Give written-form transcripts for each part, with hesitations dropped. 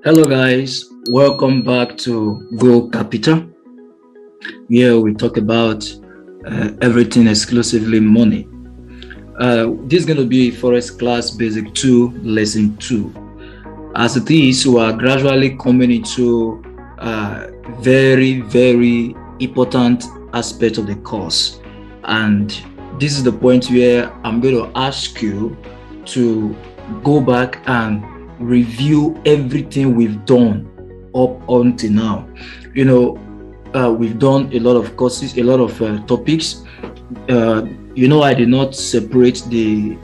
Hello guys, welcome back to Go Capital. Here we talk about everything exclusively money. This is going to be Forex class basic 2 lesson 2. As it is, we are gradually coming into very important aspect of the course, and this is the point where I'm going to ask you to go back and review everything we've done up until now. We've done a lot of courses, a lot of topics. I did not separate the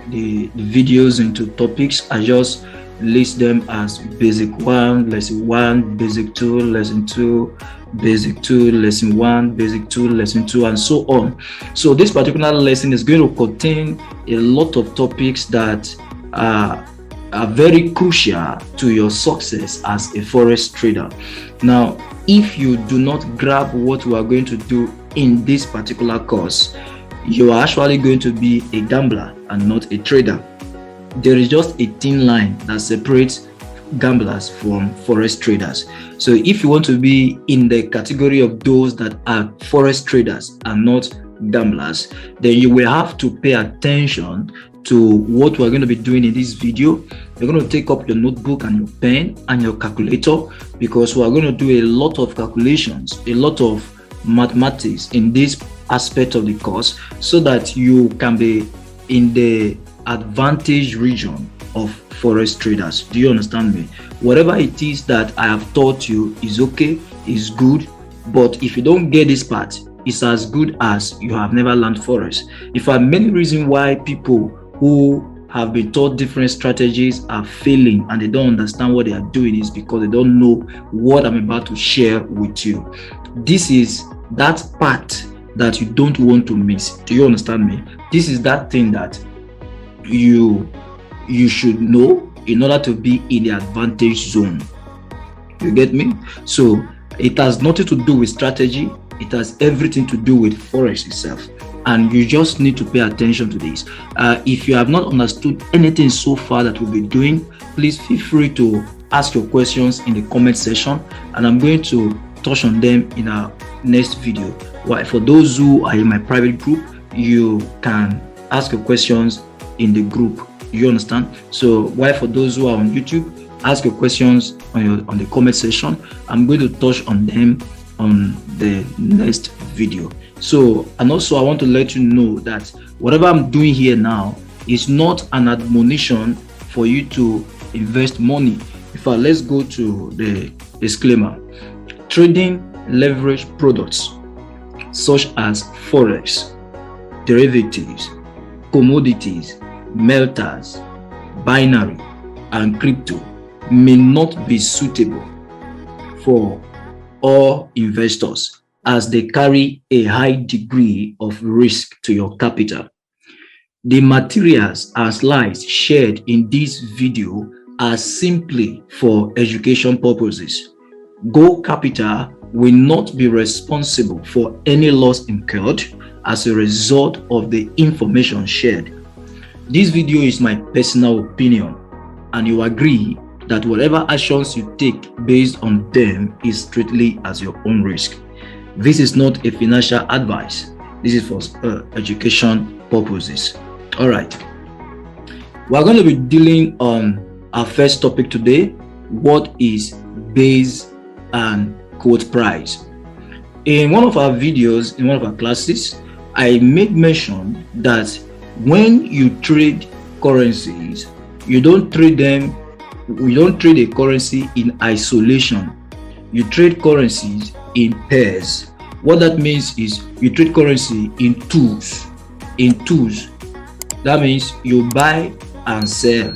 videos into topics. I just list them as basic 1, lesson 1, basic 2, lesson 2, basic 2, lesson 1, basic 2, lesson 2, and so on. So this particular lesson is going to contain a lot of topics that are very crucial to your success as a Forex trader. Now, if you do not grab what we are going to do in this particular course, you are actually going to be a gambler and not a trader. There is just a thin line that separates gamblers from Forex traders. So if you want to be in the category of those that are Forex traders and not gamblers, then you will have to pay attention to what we're going to be doing in this video. You're going to take up your notebook and your pen and your calculator, because we're going to do a lot of calculations, a lot of mathematics in this aspect of the course, so that you can be in the advantage region of Forex traders. Do you understand me? Whatever it is that I have taught you is okay, is good, but if you don't get this part, it's as good as you have never learned Forex. In fact, many reasons why people who have been taught different strategies are failing and they don't understand what they are doing is because they don't know what I'm about to share with you. This is that part that you don't want to miss. Do you understand me? This is that thing that you should know in order to be in the advantage zone. You get me? So it has nothing to do with strategy. It has everything to do with Forex itself, and you just need to pay attention to this. If you have not understood anything so far that we'll be doing, please feel free to ask your questions in the comment section, and I'm going to touch on them in our next video. For those who are in my private group, you can ask your questions in the group. You understand? So for those who are on YouTube, ask your questions on the comment section. I'm going to touch on them on the next video. So, and also I want to let you know that whatever I'm doing here now is not an admonition for you to invest money. In fact, let's go to the disclaimer. Trading leverage products such as Forex, derivatives, commodities, melters, binary, and crypto may not be suitable for all investors, as they carry a high degree of risk to your capital. The materials and slides shared in this video are simply for education purposes. Go Capital will not be responsible for any loss incurred as a result of the information shared. This video is my personal opinion, and you agree that whatever actions you take based on them is strictly at your own risk. This is not a financial advice. This is for education purposes. All right. We're going to be dealing on our first topic today. What is base and quote price? In one of our videos, in one of our classes, I made mention that when you trade currencies, you don't trade a currency in isolation. You trade currencies in pairs. What that means is you trade currency in twos. That means you buy and sell.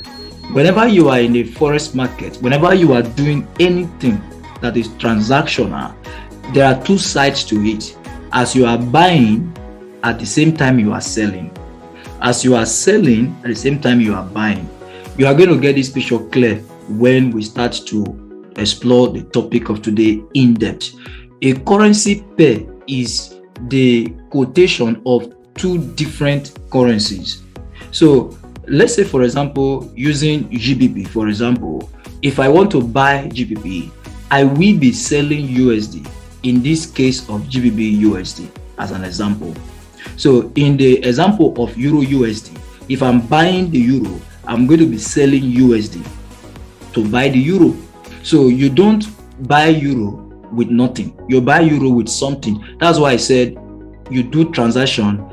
Whenever you are in the Forex market, whenever you are doing anything that is transactional, there are two sides to it. As you are buying, at the same time you are selling. As you are selling, at the same time you are buying. You are going to get this picture clear when we start to explore the topic of today in depth. A currency pair is the quotation of two different currencies. So let's say, for example, using GBP, for example, if I want to buy GBP, I will be selling USD, in this case of GBP USD as an example. So in the example of Euro USD, if I'm buying the Euro, I'm going to be selling USD to buy the Euro. So you don't buy Euro with nothing, you buy Euro with something. That's why I said you do transaction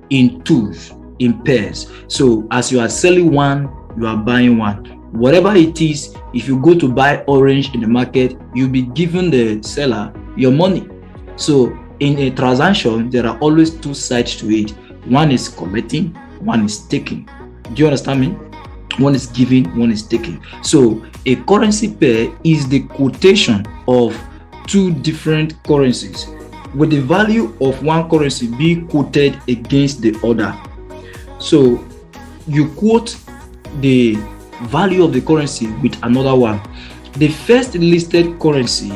in twos, in pairs. So as you are selling one, you are buying one. Whatever it is, if you go to buy orange in the market, you'll be giving the seller your money. So in a transaction, there are always two sides to it. One is collecting, one is taking. Do you understand me? One is giving, one is taking. So a currency pair is the quotation of two different currencies, with the value of one currency being quoted against the other. So you quote the value of the currency with another one. The first listed currency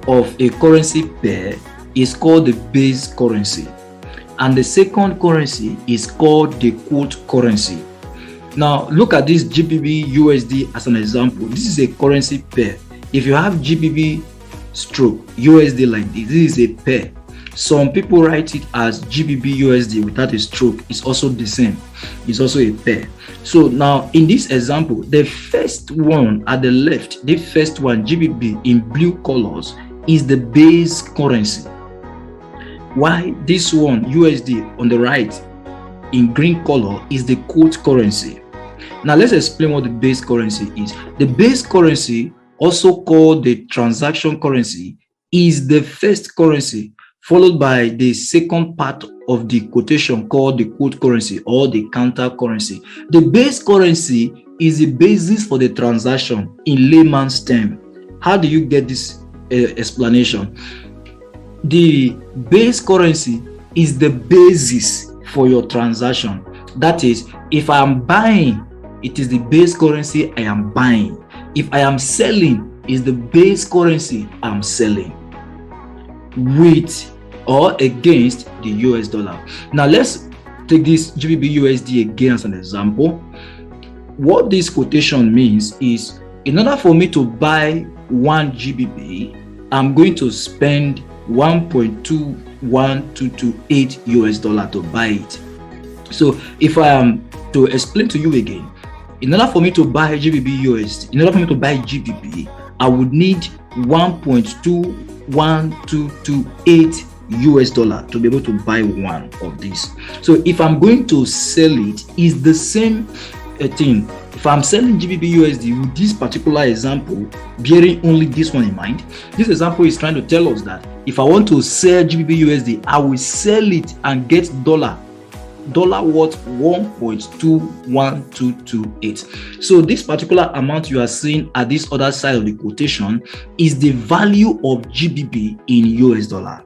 of a currency pair is called the base currency, and the second currency is called the quote currency. Now look at this GBP USD as an example. This is a currency pair. If you have GBP stroke USD like this, this is a pair. Some people write it as GBP USD without a stroke. It's also the same. It's also a pair. So now in this example, the first one at the left, the first one GBP in blue colors is the base currency. Why this one USD on the right in green color is the quote currency. Now let's explain what the base currency is. The base currency, also called the transaction currency, is the first currency followed by the second part of the quotation called the quote currency or the counter currency. The base currency is the basis for the transaction in layman's term. How do you get this explanation? The base currency is the basis for your transaction. That is, if I am buying, it is the base currency I am buying. If I am selling, is the base currency I'm selling with or against the US dollar. Now let's take this GBP USD again as an example. What this quotation means is, in order for me to buy 1 GBP, I'm going to spend 1.21228 US dollar to buy it. So if I am to explain to you again, in order for me to buy GBP USD, in order for me to buy GBP, I would need 1.21228 US dollar to be able to buy one of these. So if I'm going to sell it, is the same thing. If I'm selling GBP USD with this particular example, bearing only this one in mind, this example is trying to tell us that if I want to sell GBP USD, I will sell it and get dollar worth 1.21228. So this particular amount you are seeing at this other side of the quotation is the value of GBP in US dollar.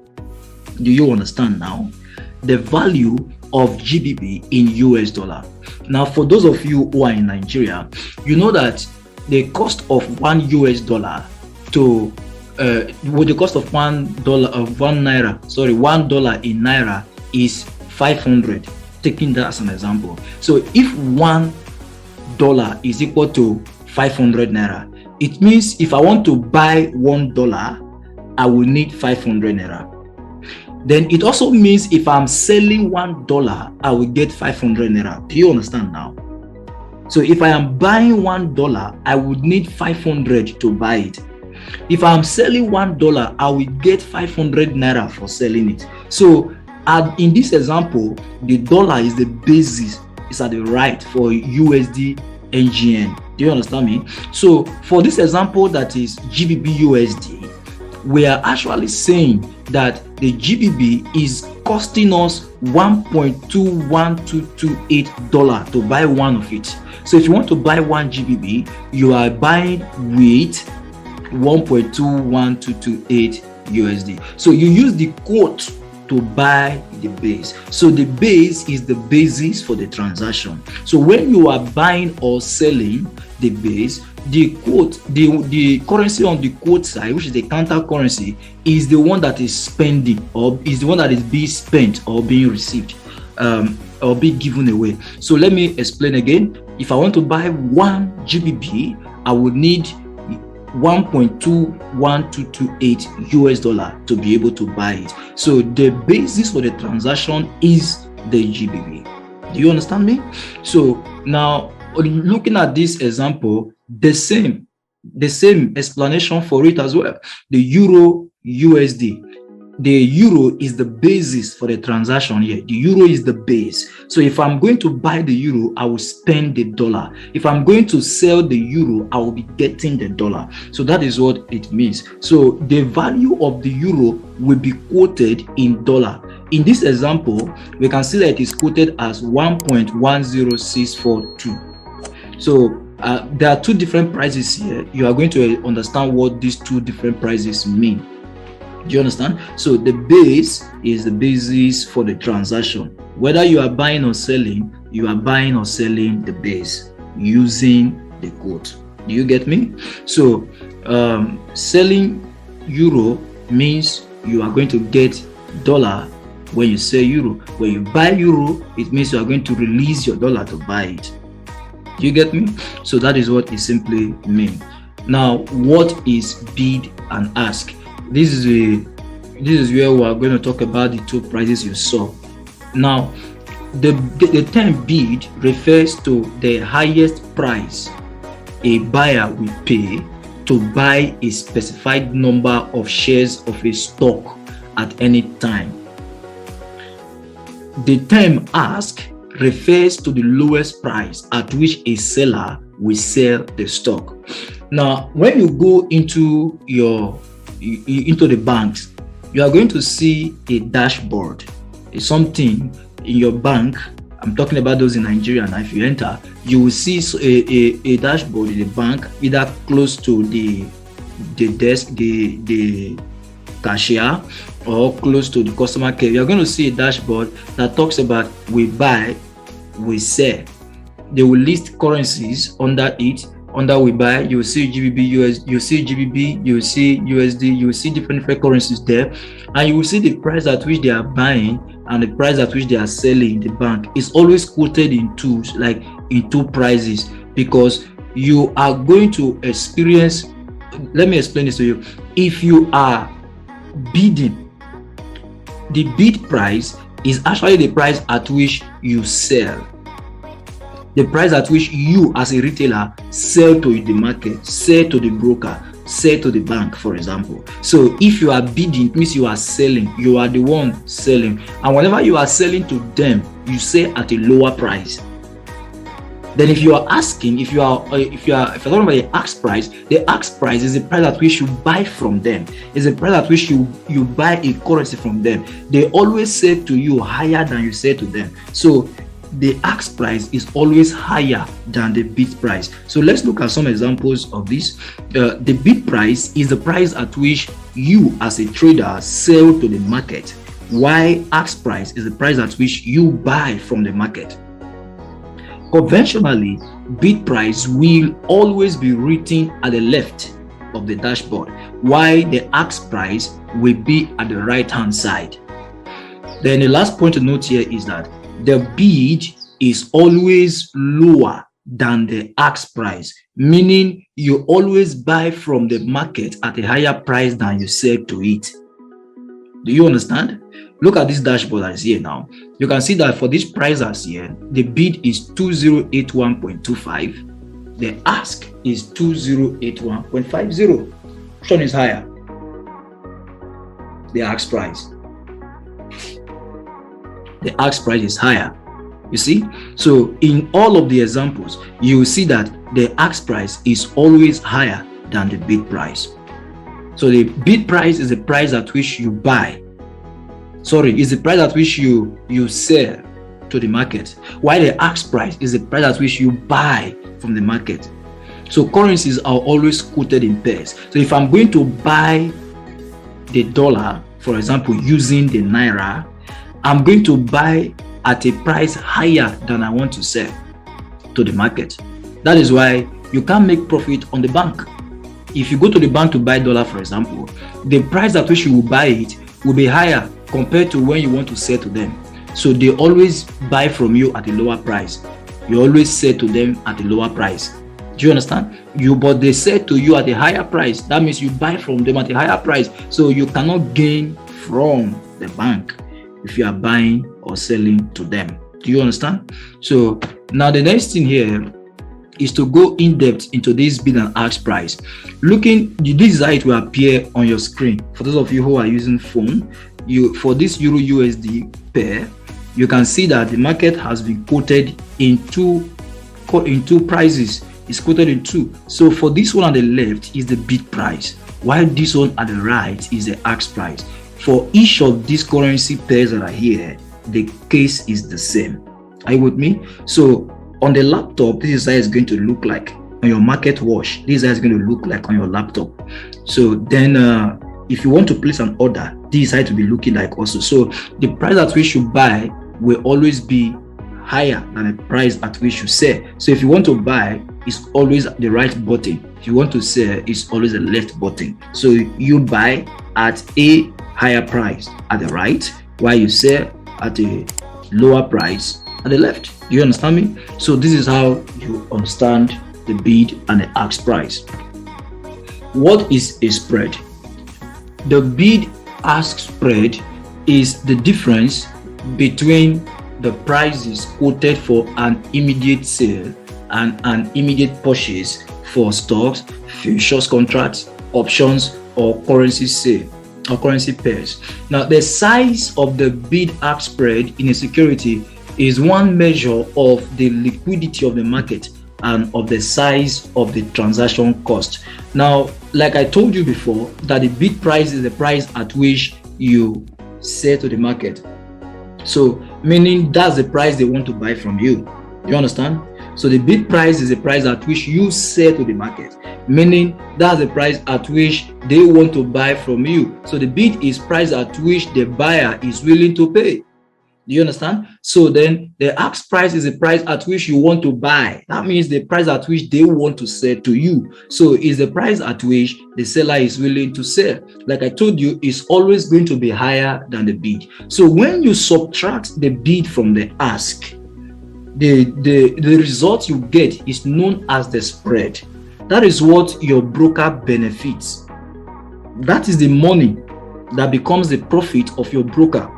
Do you understand now? The value of GBP in US dollar. Now for those of you who are in Nigeria, you know that the cost of $1 to with the cost of $1 in naira is 500. Taking that as an example. So if $1 is equal to 500 naira, it means if I want to buy $1, I will need 500 naira. Then it also means if I'm selling $1, I will get 500 naira. Do you understand now? So if I am buying $1, I would need 500 to buy it. If I'm selling $1, I will get 500 naira for selling it. So in this example, the dollar is the basis, is at the right for USD NGN. Do you understand me? So for this example that is GBP USD, we are actually saying that the GBP is costing us $1.21228 to buy one of it. So if you want to buy 1 GBP, you are buying with 1.21228 USD. So you use the quote to buy the base. So the base is the basis for the transaction. So when you are buying or selling the base, the quote, the currency on the quote side, which is the counter currency, is the one that is spending, or is the one that is being spent or being received, or being given away. So let me explain again. If I want to buy 1 GBP, I would need $1.21228 to be able to buy it. So the basis for the transaction is the GBP. Do you understand me? So now looking at this example, the same explanation for it as well. The Euro USD. The euro is the basis for the transaction here. The euro is the base. So if I'm going to buy the euro, I will spend the dollar. If I'm going to sell the euro, I will be getting the dollar. So that is what it means. So the value of the euro will be quoted in dollar. In this example, we can see that it is quoted as 1.10642. So there are two different prices here. You are going to understand what these two different prices mean. Do you understand? So the base is the basis for the transaction. Whether you are buying or selling, you are buying or selling the base using the quote. Do you get me? So selling euro means you are going to get dollar when you sell euro. When you buy euro, it means you are going to release your dollar to buy it. Do you get me? So that is what it simply means. Now, what is bid and ask? This is where we are going to talk about the two prices you saw. Now, the term bid refers to the highest price a buyer will pay to buy a specified number of shares of a stock at any time. The term ask refers to the lowest price at which a seller will sell the stock. Now, when you go into the banks, you are going to see a dashboard. It's something in your bank. I'm talking about those in Nigeria. Now, if you enter, you will see a dashboard in the bank, either close to the desk, the cashier, or close to the customer care. You're going to see a dashboard that talks about we buy, we sell. They will list currencies under it. Under we buy, you will see GBP, US, you see GBP, you will see USD, you will see different currencies there, and you will see the price at which they are buying and the price at which they are selling in the bank. Is always quoted in twos, like in two prices, because you are going to experience. Let me explain this to you. If you are bidding, the bid price is actually the price at which you sell. The price at which you as a retailer sell to the market, sell to the broker, sell to the bank, for example. So if you are bidding, it means you are selling. You are the one selling. And whenever you are selling to them, you sell at a lower price. Then if you are asking, if you're talking about the ask price is the price at which you buy from them. It's the price at which you buy a currency from them. They always sell to you higher than you sell to them. So the ask price is always higher than the bid price. So let's look at some examples of this. The bid price is the price at which you as a trader sell to the market, while ask price is the price at which you buy from the market. Conventionally, bid price will always be written at the left of the dashboard, while the ask price will be at the right hand side. Then the last point to note here is that the bid is always lower than the ask price, meaning you always buy from the market at a higher price than you sell to it. Do you understand? Look at this dashboard that's here now. You can see that for this price that's here, the bid is 2081.25. The ask is 2081.50. Which one is higher? The ask price. The ask price is higher. You see? So in all of the examples, you will see that the ask price is always higher than the bid price. So the bid price is the price at which you buy. Sorry, is the price at which you sell to the market, while the ask price is the price at which you buy from the market. So currencies are always quoted in pairs. So if I'm going to buy the dollar, for example, using the naira, I'm going to buy at a price higher than I want to sell to the market. That is why you can't make profit on the bank. If you go to the bank to buy dollar, for example, the price at which you will buy it will be higher compared to when you want to sell to them. So they always buy from you at a lower price. You always sell to them at a lower price. Do you understand? But they said to you at a higher price. That means you buy from them at a higher price. So you cannot gain from the bank if you are buying or selling to them. Do you understand? So now the next thing here is to go in depth into this bid and ask price. This is how it will appear on your screen. For those of you who are using phone, for this Euro USD pair, you can see that the market has been quoted in two prices. It's quoted in two. So for this one on the left is the bid price, while this one at the right is the ask price. For each of these currency pairs that are here, the case is the same. Are you with me? So on the laptop, this is how it's going to look like. On your market watch, this is how it's going to look like on your laptop. So then if you want to place an order, this is how it will be looking like also. So the price at which you buy will always be higher than the price at which you sell. So if you want to buy, it's always the right button. If you want to sell, it's always the left button. So you buy at a higher price at the right, while you sell at a lower price at the left. Do you understand me? So this is how you understand the bid and the ask price. What is a spread? The bid ask spread is the difference between the prices quoted for an immediate sale and an immediate purchase for stocks, futures contracts, options, or currency sale or currency pairs. Now, the size of the bid ask spread in a security is one measure of the liquidity of the market and of the size of the transaction cost. Now, like I told you before, that the bid price is the price at which you sell to the market. So meaning that's the price they want to buy from you. You understand? So the bid price is the price at which you sell to the market, meaning that's the price at which they want to buy from you. So the bid is price at which the buyer is willing to pay. Do you understand? So then the ask price is the price at which you want to buy. That means the price at which they want to sell to you. So it's the price at which the seller is willing to sell. Like I told you, it's always going to be higher than the bid. So when you subtract the bid from the ask, the result you get is known as the spread. That is what your broker benefits. That is the money that becomes the profit of your broker.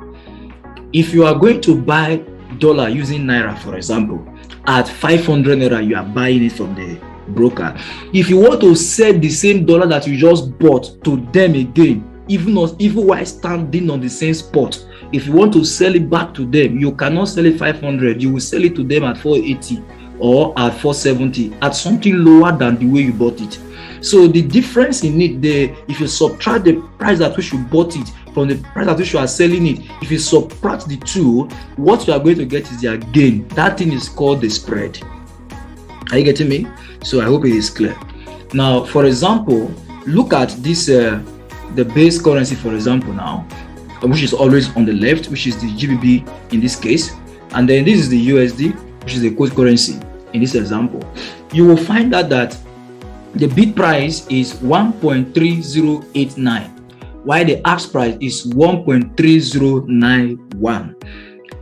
If you are going to buy dollar using naira, for example, at 500 naira, you are buying it from the broker. If you want to sell the same dollar that you just bought to them again, even while standing on the same spot, if you want to sell it back to them, you cannot sell it 500. You will sell it to them at 480 or at 470, at something lower than the way you bought it. So the difference in it there, if you subtract the price at which you bought it from the price at which you are selling it, if you subtract the two, what you are going to get is their gain. That thing is called the spread. Are you getting me? So I hope it is clear. Now, for example, look at this, the base currency, for example, now, which is always on the left, which is the GBP in this case, and then this is the USD, which is the quote currency in this example. You will find out that the bid price is 1.3089, while the ask price is 1.3091.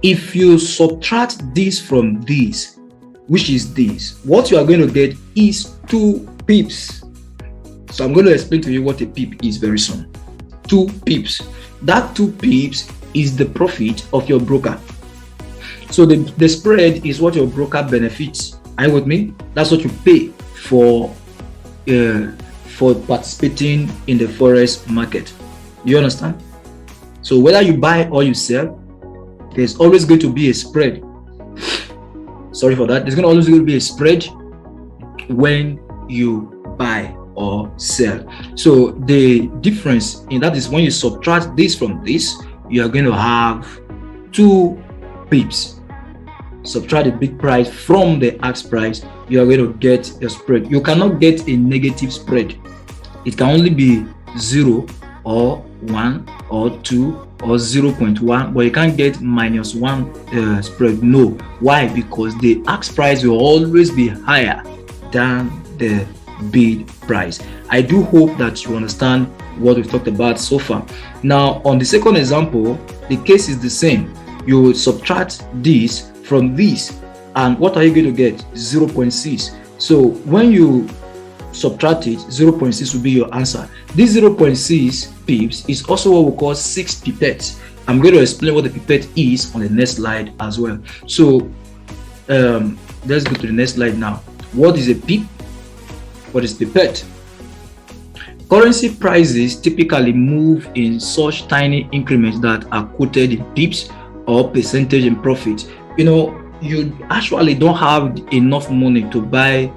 If you subtract this from this, which is this, what you are going to get is 2 pips. So I'm going to explain to you what a pip is very soon. 2 pips. That 2 pips is the profit of your broker. So the spread is what your broker benefits. Are you with me? That's what you pay for participating in the Forex market. You understand? So whether you buy or you sell, there's always going to be a spread. Sorry for that. There's always going to be a spread when you buy or sell. So the difference in that is when you subtract this from this, you are going to have 2 pips. Subtract the bid price from the ask price, you are going to get the spread. You cannot get a negative spread. It can only be 0 or 1 or 2 or 0.1, but you can't get -1 spread. No. Why? Because the ask price will always be higher than the bid price. I do hope that you understand what we've talked about so far. Now, on the second example, the case is the same. You subtract this from this, and what are you going to get? 0.6. So when you subtract it, 0.6 will be your answer. This 0.6 pips is also what we call 6 pipettes. I'm going to explain what the pipette is on the next slide as well. So let's go to the next slide now. What is a pip? What is pipette? Currency prices typically move in such tiny increments that are quoted in pips or percentage in profit. You know, you actually don't have enough money to buy.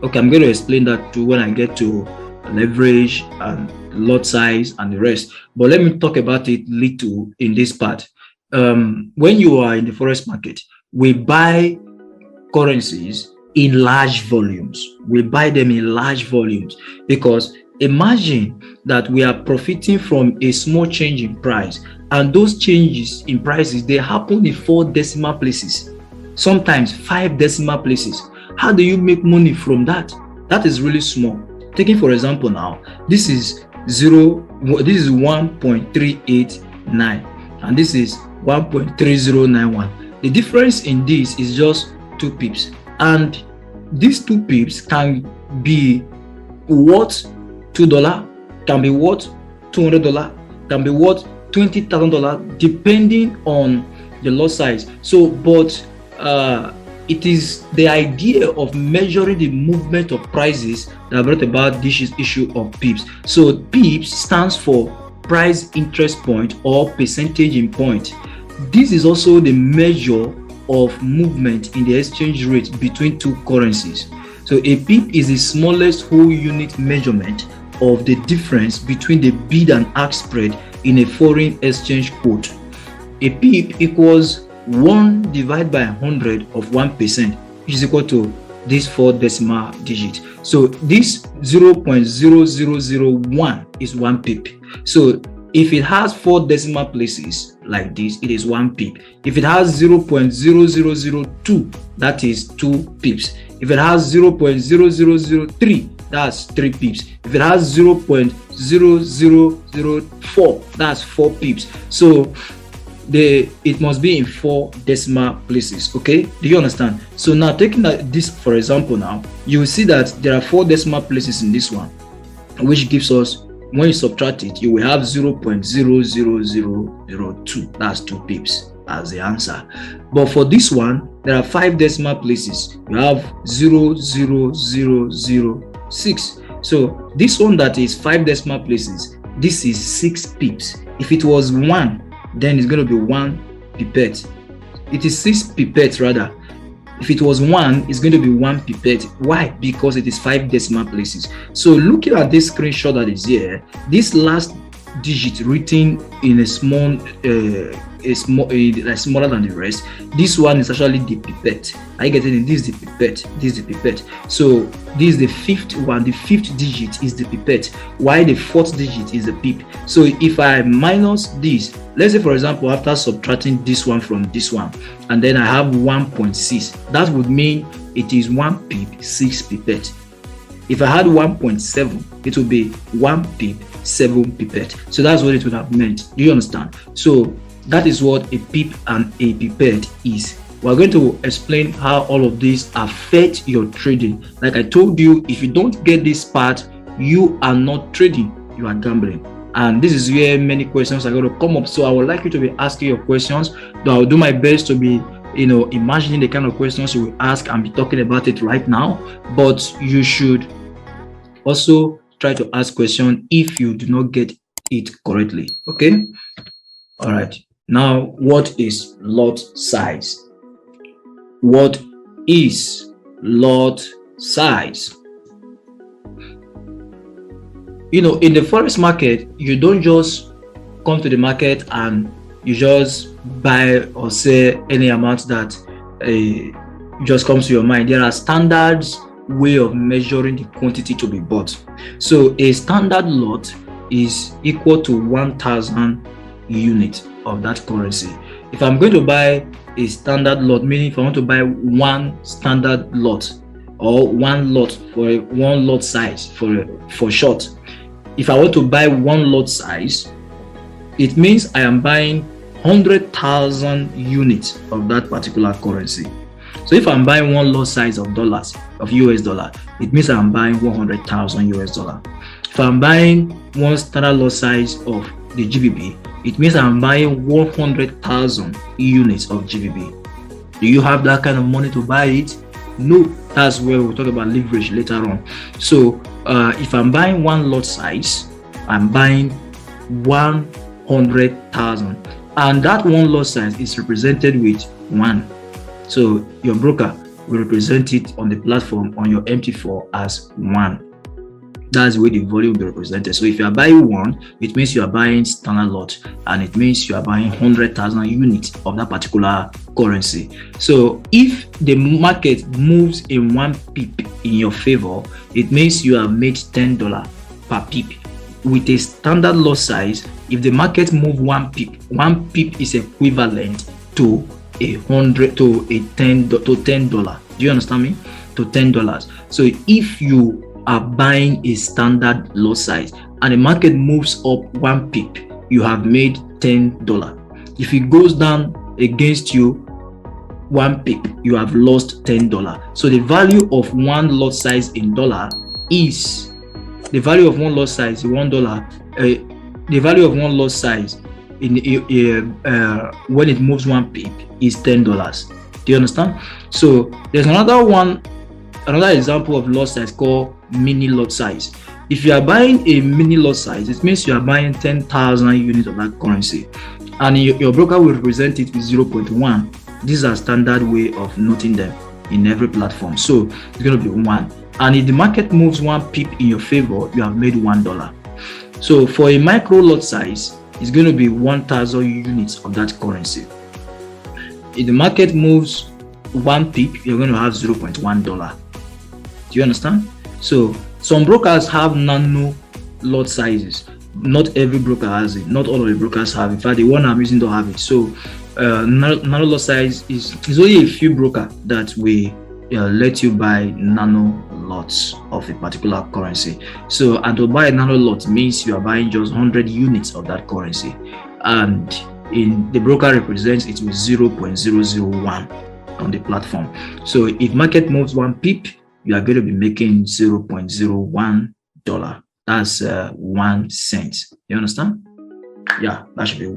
Okay, I'm going to explain that too when I get to leverage and lot size and the rest. But let me talk about it little in this part. When you are in the forex market, we buy currencies in large volumes. We buy them in large volumes because imagine that we are profiting from a small change in price, and those changes in prices, they happen in 4 decimal places, sometimes 5 decimal places. How do you make money from that? That is really small. Taking for example now, this is 1.389 and this is 1.3091. The difference in this is just 2 pips, and these 2 pips can be worth $2, can be worth $200, can be worth $20,000 depending on the lot size. So but it is the idea of measuring the movement of prices that brought about this issue of pips. So pips stands for price interest point or percentage in point. This is also the measure of movement in the exchange rate between 2 currencies. So a pip is the smallest whole unit measurement of the difference between the bid and ask spread in a foreign exchange quote. A pip equals 1 divided by 100 of 1%, which is equal to this 4 decimal digit. So this 0.0001 is 1 pip. So if it has 4 decimal places like this, it is 1 pip. If it has 0.0002, that is 2 pips. If it has 0.0003, that's 3 pips. If it has 0.0004, that's 4 pips. So it must be in 4 decimal places. Okay, do you understand? So now taking this for example, now you will see that there are 4 decimal places in this one, which gives us, when you subtract it, you will have 0.00002. That's 2 pips as the answer. But for this one, there are 5 decimal places. You have 0.0006. So this one that is 5 decimal places, this is 6 pips. If it was 1, then it's going to be 1 pipette. It is 6 pipettes rather. If it was 1, it's going to be 1 pipette. Why? Because it is 5 decimal places. So looking at this screenshot that is here, this last digit written in a small smaller than the rest, this one is actually the pipette. Are you getting it? This is the pipette. This is the pipette. So this is the 5th one. The 5th digit is the pipette, while the 4th digit is the pip. So if I minus this, let's say for example, after subtracting this one from this one, and then I have 1.6, that would mean it is 1 pip, 6 pipette. If I had 1.7, it would be 1 pip, 7 pipette. So that's what it would have meant. Do you understand? So that is what a pip and a pipette is. We're going to explain how all of these affect your trading. Like I told you, if you don't get this part, you are not trading, you are gambling. And this is where many questions are going to come up. So I would like you to be asking your questions. Though I'll do my best to be, imagining the kind of questions you will ask and be talking about it right now. But you should also try to ask questions if you do not get it correctly. Okay. All right. Now, what is lot size? What is lot size? In the forex market, you don't just come to the market and you just buy or sell any amount that just comes to your mind. There are standards way of measuring the quantity to be bought. So a standard lot is equal to 1,000 units of that currency. If I'm going to buy a standard lot, meaning if I want to buy 1 standard lot or 1 lot for 1 lot size for short, if I want to buy 1 lot size, it means I am buying 100,000 units of that particular currency. So if I'm buying one lot size of dollars, of US dollar, it means I'm buying 100,000 US dollar. If I'm buying one standard lot size of the GBP, it means I'm buying 100,000 units of GBP. Do you have that kind of money to buy it? No. That's where we'll talk about leverage later on. So if I'm buying one lot size, I'm buying 100,000, and that one lot size is represented with 1. So your broker will represent it on the platform on your MT4 as 1. That's where the volume will be represented. So if you are buying 1, it means you are buying standard lot, and it means you are buying 100,000 units of that particular currency. So if the market moves in 1 pip in your favor, it means you have made $10 per pip. With a standard lot size, if the market move 1 pip is equivalent to $10. Do you understand me? To $10. So if you are buying a standard lot size and the market moves up 1 pip, you have made $10. If it goes down against you 1 pip, you have lost $10. So the value of one lot size in dollar is the value of one lot size $1. The value of one lot size in when it moves 1 pip is $10. Do you understand? So there's another example of lot size called mini lot size. If you are buying a mini lot size, it means you are buying 10,000 units of that currency, and your broker will represent it with 0.1. These are standard way of noting them in every platform. So it's going to be 1. And if the market moves 1 pip in your favor, you have made $1. So for a micro lot size, it's going to be 1,000 units of that currency. If the market moves 1 pip, you're going to have $0.1. Do you understand? So some brokers have nano lot sizes. Not every broker has it. Not all of the brokers have it. In fact, the one I'm using don't have it. So nano lot size is only a few brokers that will let you buy nano lots of a particular currency. So, and to buy a nano lot means you are buying just 100 units of that currency, and the broker represents it with 0.001 on the platform. So if market moves 1 pip, you are going to be making $0.01. That's 1 cent. You understand? Yeah, that should be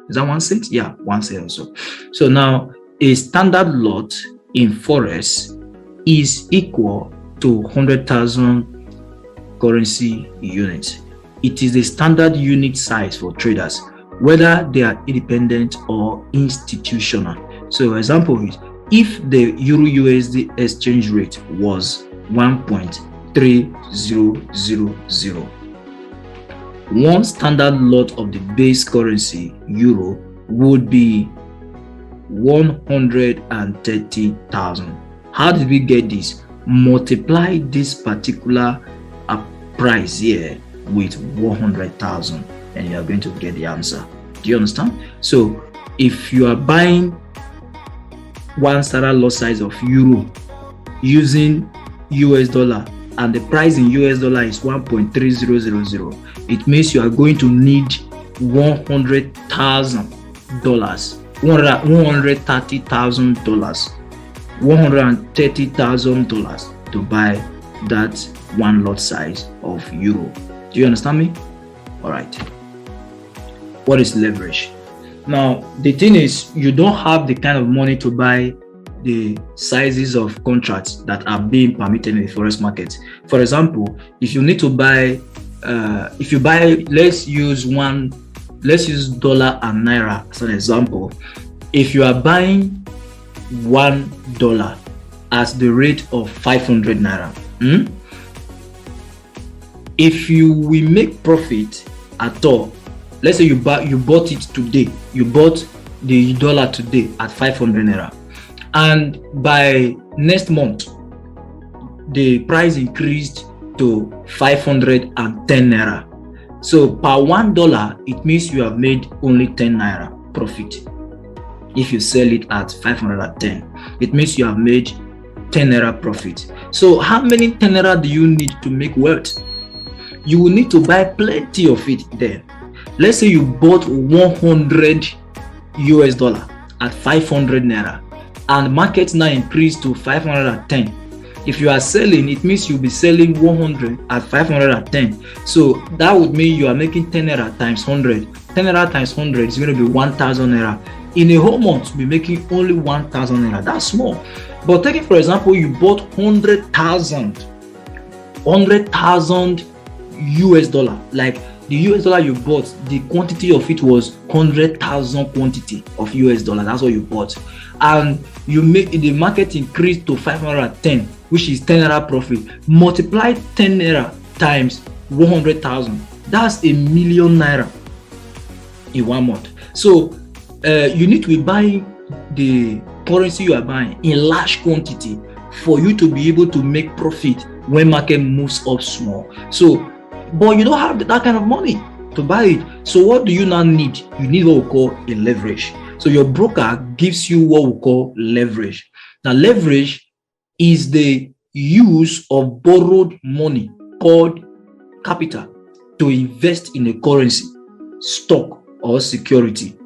is that 1 cent? Yeah, 1 cent also. So now a standard lot in Forex is equal to 100,000 currency units. It is the standard unit size for traders, whether they are independent or institutional. So example is, if the Euro USD exchange rate was 1.3000, one standard lot of the base currency euro would be 130,000. How did we get this? Multiply this particular price here with 100,000 and you are going to get the answer. Do you understand? So if you are buying one standard lot size of euro using US dollar and the price in US dollar is 1.3000, it means you are going to need $130,000 to buy that one lot size of euro. Do you understand me? All right. What is leverage? Now the thing is, you don't have the kind of money to buy the sizes of contracts that are being permitted in the forex market. For example, if you need to buy if you buy, let's use dollar and naira as an example. If you are buying $1 at the rate of 500 naira, if you will make profit at all, let's say you bought it today, you bought the dollar today at 500 naira, and by next month the price increased to 510 naira. So per $1, it means you have made only 10 naira profit. If you sell it at 510, it means you have made 10 naira profit. So how many 10 naira do you need to make wealth? You will need to buy plenty of it then. Let's say you bought $100 at 500 naira. and market now increased to 510. If you are selling, it means you'll be selling 100 at 510. So that would mean you are making 10 naira times 100. 10 naira times 100 is going to be 1,000 naira. In a whole month, you'll be making only 1,000 naira. That's small. But take it for example, you bought 100,000 US dollar. Like the US dollar you bought, the quantity of it was 100,000 quantity of US dollar. That's what you bought, and you make the market increase to 510, which is 10 naira profit. Multiply 10 naira times 100,000. That's ₦1,000,000 naira in 1 month. So you need to be buying the currency you are buying in large quantity for you to be able to make profit when market moves up small. So, but you don't have that kind of money to buy it. So what do you now need? You need what we call a leverage. So your broker gives you what we call leverage. Now leverage is the use of borrowed money called capital to invest in a currency, stock, or security.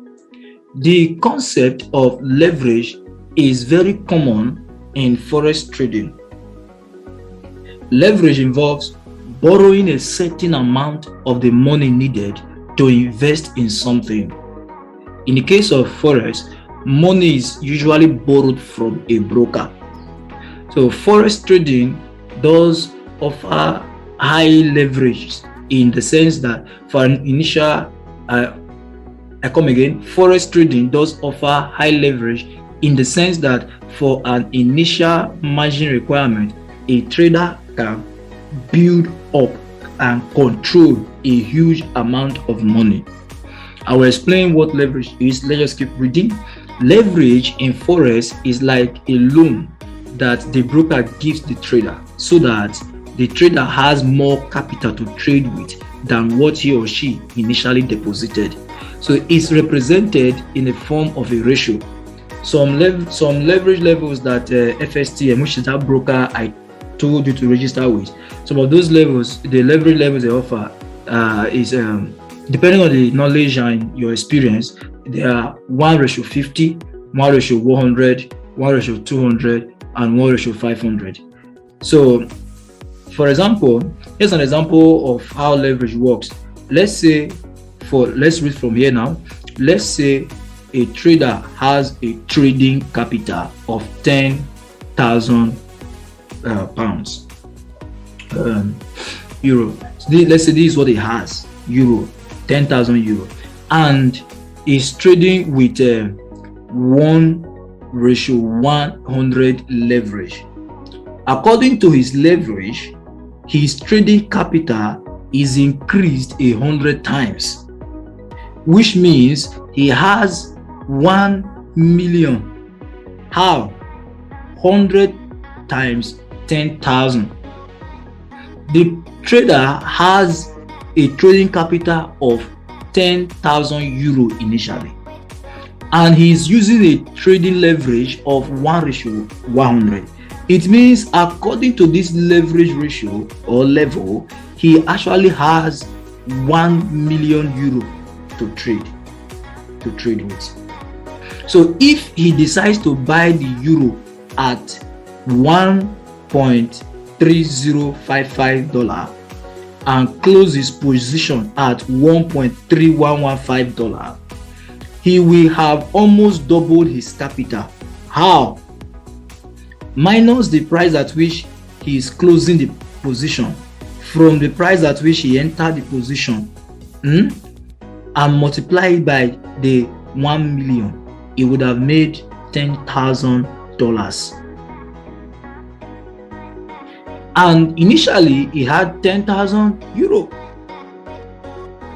The concept of leverage is very common in forex trading. Leverage involves borrowing a certain amount of the money needed to invest in something. In the case of forex, money is usually borrowed from a broker. So forex trading does offer high leverage in the sense that for an initial forex trading does offer high leverage in the sense that for an initial margin requirement, a trader can build up and control a huge amount of money. I will explain what leverage is. Let's just keep reading. Leverage in forex is like a loan that the broker gives the trader so that the trader has more capital to trade with than what he or she initially deposited. So it's represented in the form of a ratio. Some leverage levels that FSTM, which is that broker I told you to register with, some of those levels, the leverage levels they offer is depending on the knowledge and your experience, there are 1:50, 1:100, 1:200, and 1:500. So for example, here's an example of how leverage works. Let's read from here now. Let's say a trader has a trading capital of 10,000 pounds, euro. So let's say this is what he has, euro, 10,000 euro, and is trading with 1:100 leverage. According to his leverage, his trading capital is increased 100 times, which means he has 1 million. How? 100 times 10,000. The trader has a trading capital of 10,000 euro initially, and he's using a trading leverage of 1:100. It means according to this leverage ratio or level, he actually has 1 million euro to trade with. So if he decides to buy the euro at $1.3055 and close his position at $1.3115, he will have almost doubled his capital. How? Minus the price at which he is closing the position from the price at which he entered the position, and multiply it by the 1 million, he would have made $10,000. And initially he had 10,000 euro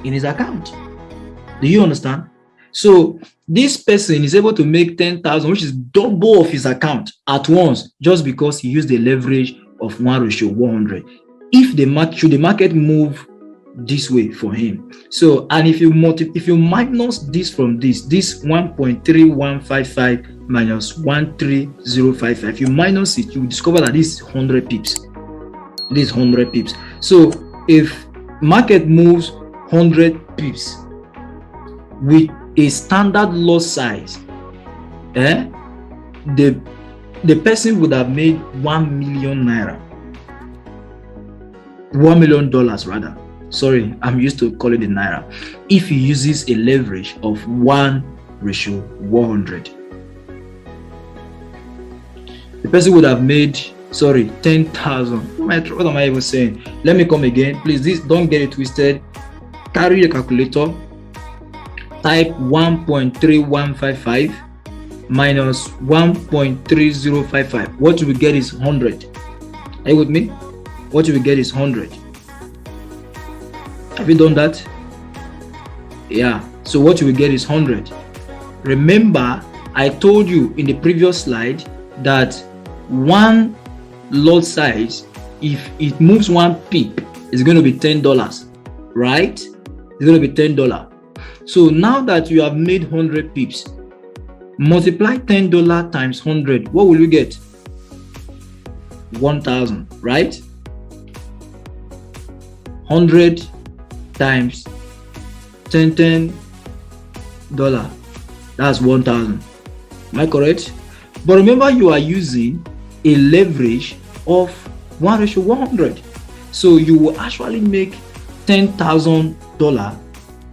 in his account. Do you understand? So this person is able to make 10,000, which is double of his account at once, just because he used the leverage of 1:100. If the market move this way for him. So, and if you minus this from this 1.3155 minus 13055, you minus it, you discover that this is 100 pips. This is 100 pips. So if market moves 100 pips with a standard loss size, the person would have made 1 million naira, $1 million rather. Sorry, I'm used to call it in naira. If he uses a leverage of 1:100, the person would have made 10,000. What am I even saying? Let me come again, please. Don't get it twisted. Carry your calculator, type 1.3155 minus 1.3055. What you will get is 100. Are you with me? What you will get is 100. Have you done that? Yeah. So what you will get is 100. Remember, I told you in the previous slide that one lot size, if it moves 1 pip, it's going to be $10, right? It's going to be $10. So now that you have made 100 pips, multiply $10 times 100. What will you get? 1,000, right? 100 times $10. That's 1,000. Am I correct? But remember, you are using a leverage of 1:100. So you will actually make $10,000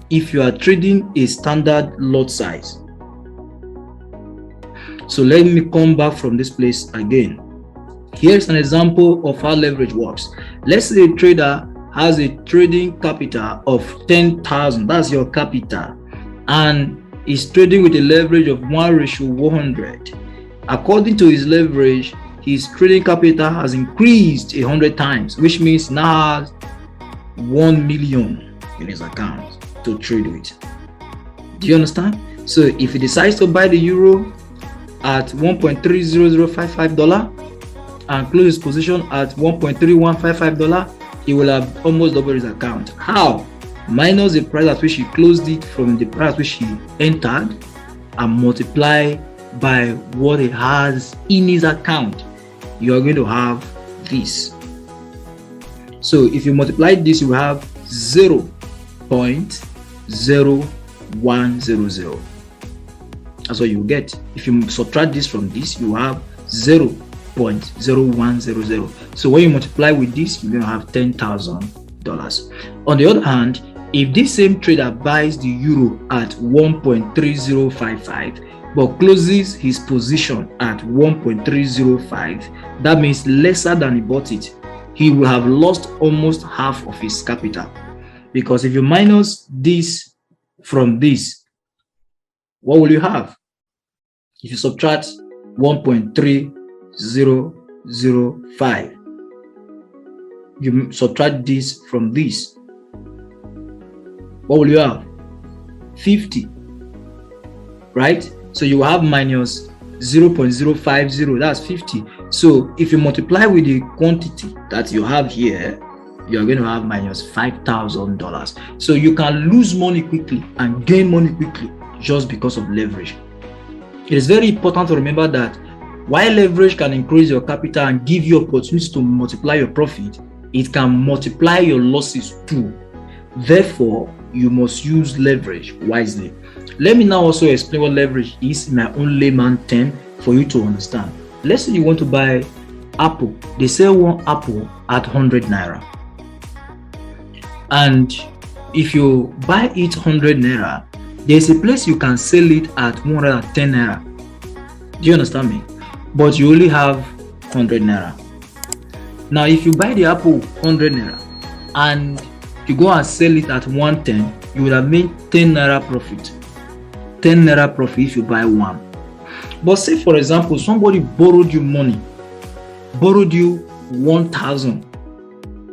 if you are trading a standard lot size. So let me come back from this place again. Here's an example of how leverage works. Let's say a trader has a trading capital of 10,000. That's your capital, and is trading with a leverage of 1:100. According to his leverage, his trading capital has increased 100 times, which means now has 1 million in his account to trade with. Do you understand? So if he decides to buy the euro at $1.30055 and close his position at $1.3155, he will have almost double his account. How? Minus the price at which he closed it from the price at which he entered, and multiply by what he has in his account. You are going to have this. So if you multiply this, you have 0.0100. That's what you get. If you subtract this from this, you have 0.0100. So when you multiply with this, you're going to have $10,000. On the other hand, if this same trader buys the euro at 1.3055 but closes his position at 1.305, that means lesser than he bought it, he will have lost almost half of his capital. Because if you minus this from this, what will you have? If you subtract 1.3005, you subtract this from this, what will you have? 50, right? So you have minus 0.050, that's 50. So if you multiply with the quantity that you have here, you're going to have minus $5,000. So you can lose money quickly and gain money quickly just because of leverage. It is very important to remember that while leverage can increase your capital and give you opportunities to multiply your profit, it can multiply your losses too. Therefore, you must use leverage wisely. Let me now also explain what leverage is in my own layman term for you to understand. Let's say you want to buy apple. They sell one apple at 100 naira. And if you buy it 100 naira, there's a place you can sell it at 110 naira. Do you understand me? But you only have 100 naira. Now, if you buy the apple 100 naira and you go and sell it at 110, you would have made 10 naira profit. 10 naira profit if you buy one. But say, for example, somebody borrowed you money, borrowed you 1,000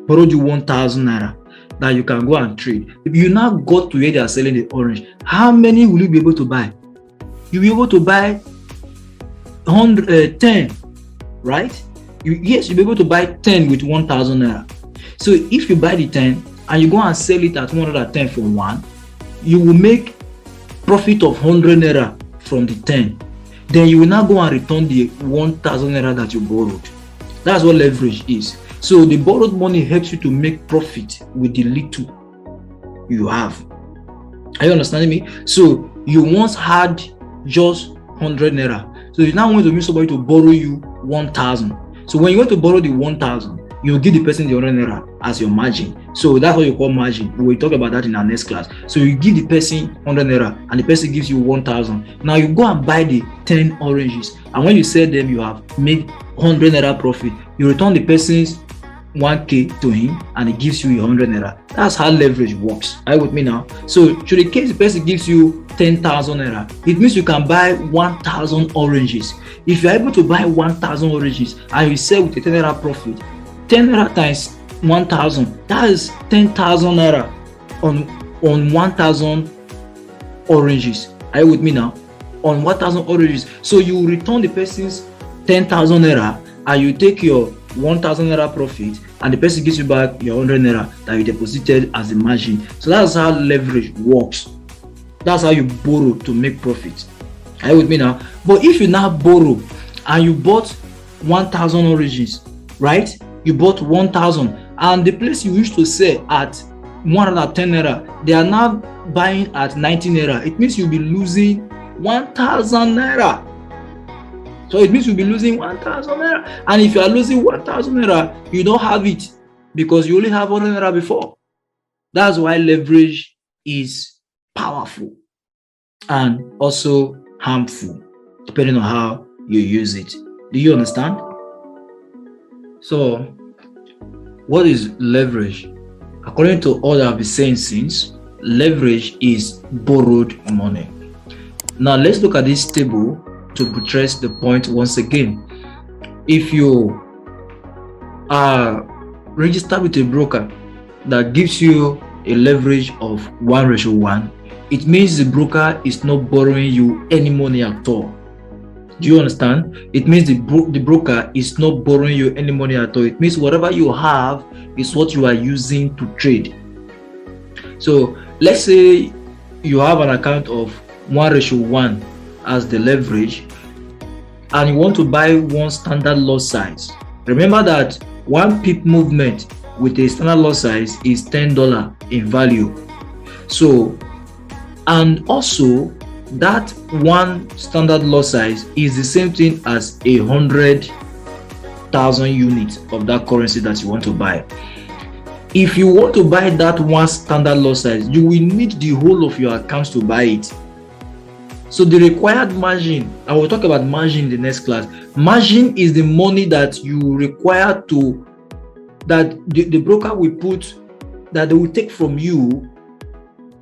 naira that you can go and trade. If you now got to where they are selling the orange, how many will you be able to buy? You'll be able to buy 10, right? Yes, you'll be able to buy 10 with 1,000 naira. So if you buy the 10 and you go and sell it at 110 for one, you will make profit of 100 naira from the 10. Then you will now go and return the 1,000 naira that you borrowed. That's what leverage is. So the borrowed money helps you to make profit with the little you have. Are you understanding me? So you once had just 100 naira. So you now want to meet somebody to borrow you 1,000. So when you want to borrow the 1,000, you give the person the 100 naira as your margin. So that's what you call margin. We'll talk about that in our next class. So you give the person 100 naira and the person gives you 1,000. Now you go and buy the 10 oranges, and when you sell them, you have made 100 naira profit. You return the person's 1k to him and he gives you 100 naira. That's how leverage works. Are you with me now? So should the case the person gives you 10,000 naira, it means you can buy 1,000 oranges. If you are able to buy 1,000 oranges and you sell with a 10 naira profit, 10 naira times 1,000, that is 10,000 naira on 1,000 oranges. Are you with me now? On 1,000 oranges. So you return the person's 10,000 naira and you take your 1,000 naira profit, and the person gives you back your 100 naira that you deposited as a margin. So that's how leverage works. That's how you borrow to make profit. Are you with me now? But if you now borrow and you bought 1,000 oranges, right? You bought 1,000, and the place you used to sell at 110 naira, they are now buying at 90 naira. It means you'll be losing 1,000 naira. So it means you'll be losing 1,000 naira. And if you are losing 1,000 naira, you don't have it because you only have 100 naira before. That's why leverage is powerful and also harmful, depending on how you use it. Do you understand? So, what is leverage? According to all that I've been saying since, leverage is borrowed money. Now, let's look at this table to buttress the point once again. If you are registered with a broker that gives you a leverage of 1:1, it means the broker is not borrowing you any money at all. Do you understand? It means the broker is not borrowing you any money at all. It means whatever you have is what you are using to trade. So let's say you have an account of 1:1 as the leverage, and you want to buy one standard lot size. Remember that one pip movement with a standard lot size is $10 in value. So, and also that one standard lot size is the same thing as 100,000 units of that currency that you want to buy. If you want to buy that one standard lot size, you will need the whole of your accounts to buy it. So the required margin, I will talk about margin in the next class. Margin is the money that you require to, that the broker will put, that they will take from you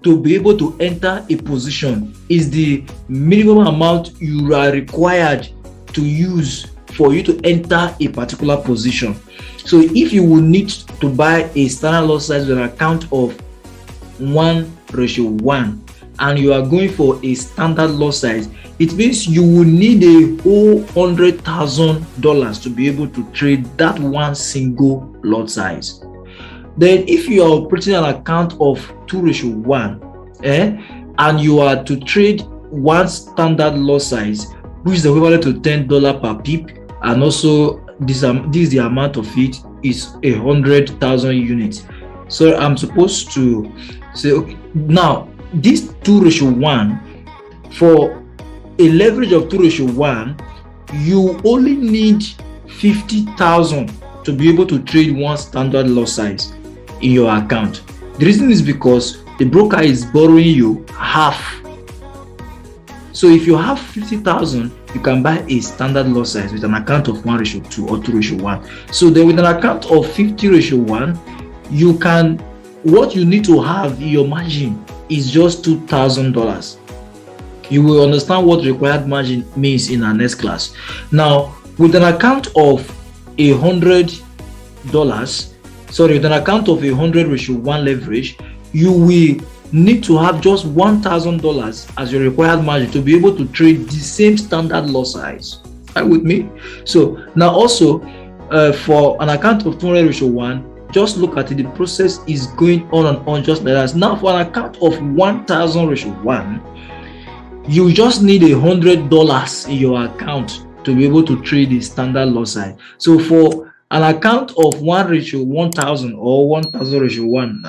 to be able to enter a position. Is the minimum amount you are required to use for you to enter a particular position. So if you will need to buy a standard lot size with an account of 1:1, and you are going for a standard lot size, it means you will need a whole $100,000 to be able to trade that one single lot size. Then if you are operating an account of 2:1, and you are to trade one standard lot size, which is equivalent to $10 per pip, and also this the amount of it is 100,000 units. So I'm supposed to say, okay, now this 2:1, for a leverage of 2:1, you only need 50,000 to be able to trade one standard lot size in your account. The reason is because the broker is borrowing you half. So if you have 50,000, you can buy a standard lot size with an account of 1:2 or 2:1. So then with an account of 50:1, you can, what you need to have in your margin is just $2,000. You will understand what required margin means in our next class. Now, with an account of $100, with an account of 100:1 leverage, you will need to have just $1,000 as your required margin to be able to trade the same standard lot size. Are you with me? So now also for an account of 200:1, just look at it, the process is going on and on just like that. Now for an account of 1,000:1, you just need $100 in your account to be able to trade the standard lot size. So for an account of 1:1,000 or 1,000:1,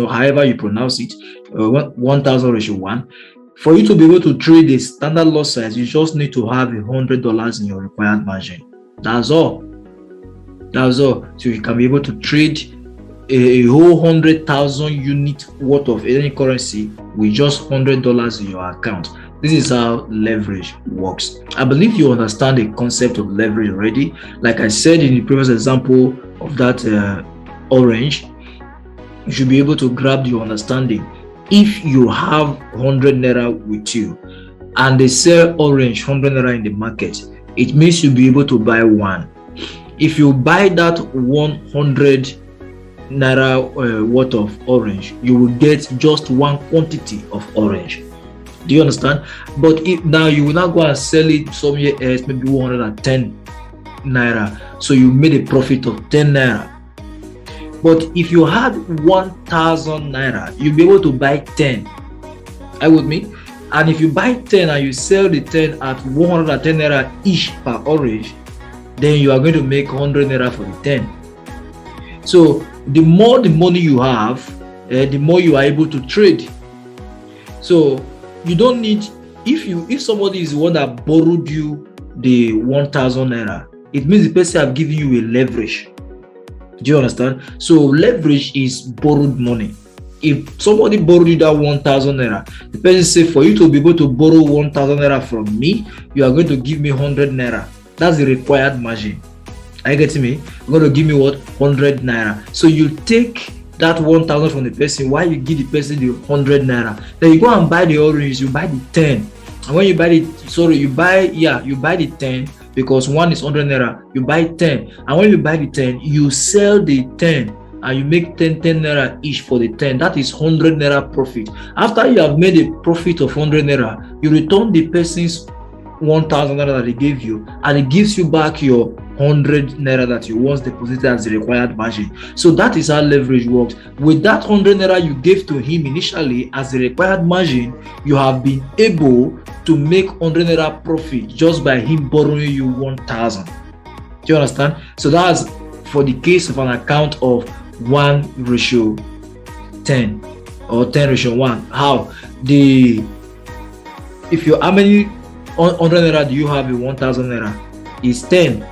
however you pronounce it, 1,000:1, For you to be able to trade the standard lot size, you just need to have $100 in your required margin. That's all. That's all. So you can be able to trade a whole 100,000 units worth of any currency with just $100 in your account. This is how leverage works. I believe you understand the concept of leverage already. Like I said in the previous example of that orange, you should be able to grab your understanding. If you have 100 naira with you and they sell orange 100 naira in the market, it means you'll be able to buy one. If you buy that 100 naira worth of orange, you will get just one quantity of orange. Do you understand? But if now you will not go and sell it somewhere else, maybe 110 naira, so you made a profit of 10 naira. But if you had 1,000 naira, you'll be able to buy 10. Are you with me? And if you buy 10 and you sell the 10 at 110 naira each per orange, then you are going to make 100 naira for the 10. So the more the money you have, the more you are able to trade. So you don't need, if somebody is the one that borrowed you the 1,000 naira, it means the person have given you a leverage. Do you understand? So leverage is borrowed money. If somebody borrowed you that 1,000 naira, the person say, for you to be able to borrow 1,000 naira from me, you are going to give me 100 naira. That's the required margin. Are you getting me? You're going to give me what? 100 naira. So you take that 1,000 from the person, while you give the person the 100 naira. Then you go and buy the orange, you buy the 10. And when you buy you buy the 10, because one is 100 naira, you buy 10. And when you buy the 10, you sell the 10 and you make 10 naira each for the 10. That is 100 naira profit. After you have made a profit of 100 naira, you return the person's 1,000 naira that they gave you, and it gives you back your 100 naira that you once deposited as the required margin. So that is how leverage works. With that 100 naira you gave to him initially as the required margin, you have been able to make 100 naira profit just by him borrowing you 1,000. Do you understand? So that's for the case of an account of 1:10 or 10:1. How many 100 naira do you have in 1,000 naira? Is 10.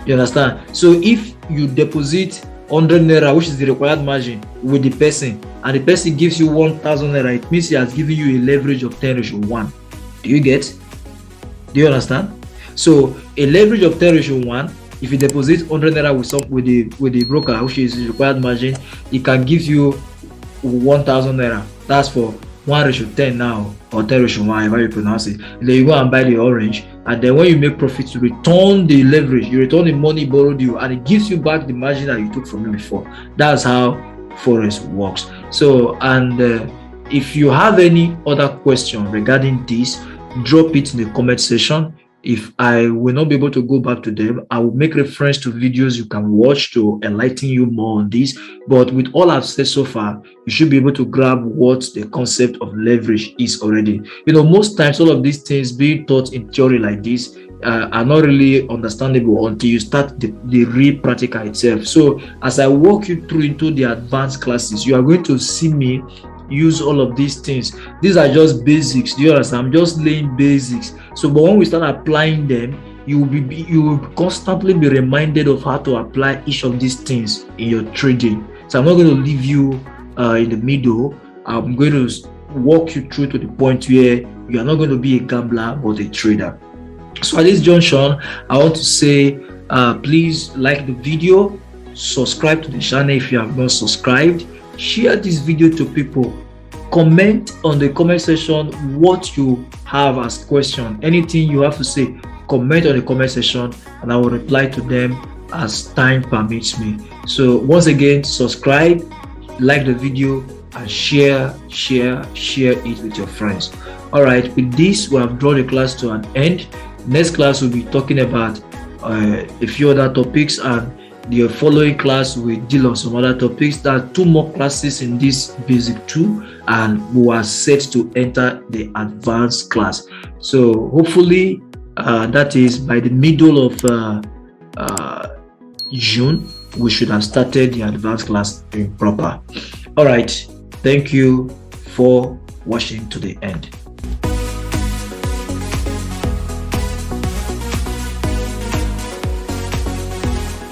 You understand? So if you deposit 100 naira, which is the required margin, with the person, and the person gives you 1,000 naira, it means he has given you a leverage of 10:1. Do you get? Do you understand? So a leverage of 10:1, if you deposit 100 naira with the broker, which is the required margin, it can give you 1,000 naira. That's for 1:10 now, or 10:1, however you pronounce it. Then you go and buy the orange, and then when you make profit, you return the leverage, you return the money borrowed you, and it gives you back the margin that you took from me before. That's how Forex works. So, and if you have any other question regarding this, drop it in the comment section. If I will not be able to go back to them, I will make reference to videos you can watch to enlighten you more on this. But with all I've said so far, you should be able to grab what the concept of leverage is already. You know, most times all of these things being taught in theory like this are not really understandable until you start the real practical itself. So as I walk you through into the advanced classes, you are going to see me use all of these things. These are just basics. Do you understand? I'm just laying basics. So but when we start applying them, you will constantly be reminded of how to apply each of these things in your trading. So I'm not going to leave you in the middle. I'm going to walk you through to the point where you are not going to be a gambler but a trader. So at this junction, I want to say please like the video, subscribe to the channel if you have not subscribed, share this video to people, comment on the comment section what you have as question, anything you have to say, comment on the comment section and I will reply to them as time permits me. So once again, subscribe, like the video and share it with your friends. All right, with this we have drawn the class to an end. Next class we'll be talking about a few other topics, and the following class will deal on some other topics. There are 2 more classes in this basic 2 and we are set to enter the advanced class. So hopefully that is by the middle of June we should have started the advanced class in proper. All right, thank you for watching to the end.